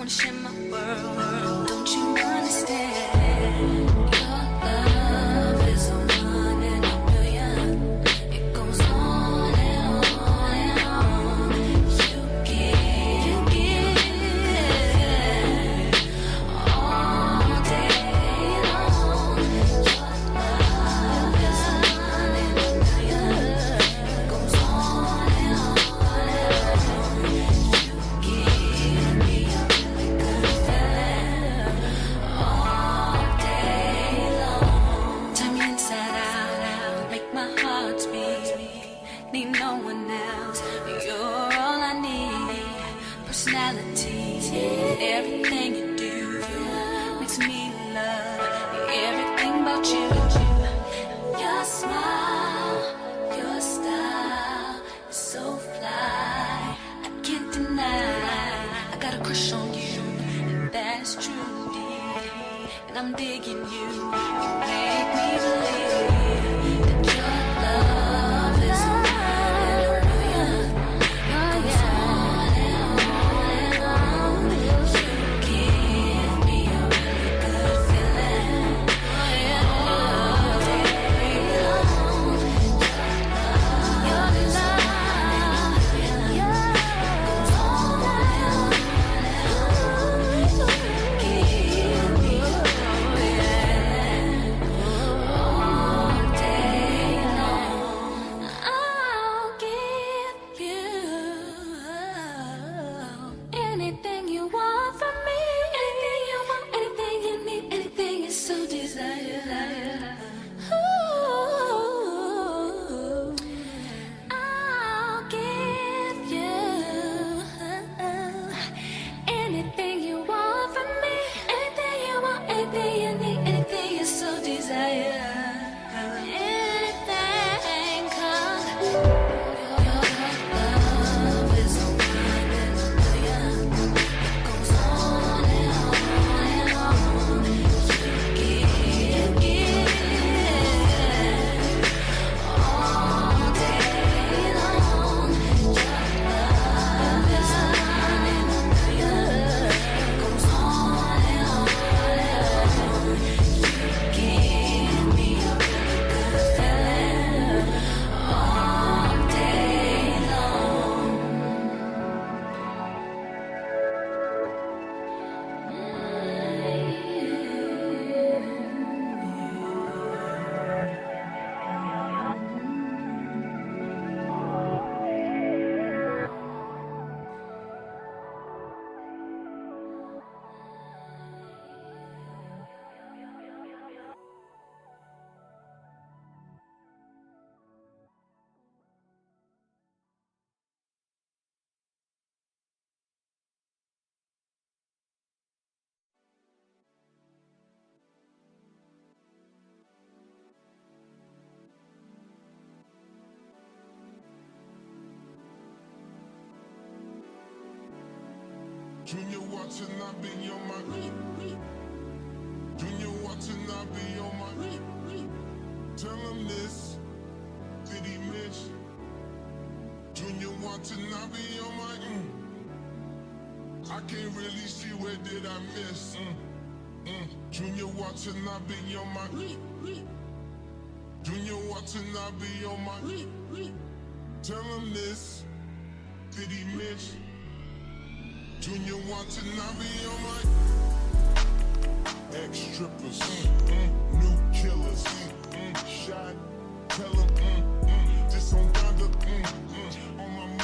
wanna share my world. Don't you understand? Your love is a one in a million. It goes on and on and on. You give all day long. Your love is a one in a million. It goes on and on and on. You give me a really good feeling all day long. Turn me inside out, make my heart speak. Need no one else, you're all I need. Personality, everything you do makes me love everything about you. Your smile, your style is so fly, I can't deny. I got a crush on you, and that's true, dear. And I'm digging you, you make me believe that your love is a one in a million. It goes on and on and on. You give me a really good feeling all day long. Your love, goes on and on. You give me a feeling all day long. I'll give you anything you want from me. Anything you want, anything you need, anything you so desire. Ooh, I'll give you anything you want from me. Anything you want, anything you need, anything you so desire. Anything, 'cause your love is a one in a million. It goes on and on and on. You give all day long. Your love is a one in a million. It goes on and on and on. You give me a really good feeling all day long. Junior watching, I be on my Junior watching, I be on my Tell him this, did he miss? Junior watching, I be on my I can't really see where did I miss. Junior watching, I be on my Junior watching, I be on my Tell him this, did he miss? Junior watching, I be on my ex-strippers, new killers, shot, tell 'em, this on Donda, on my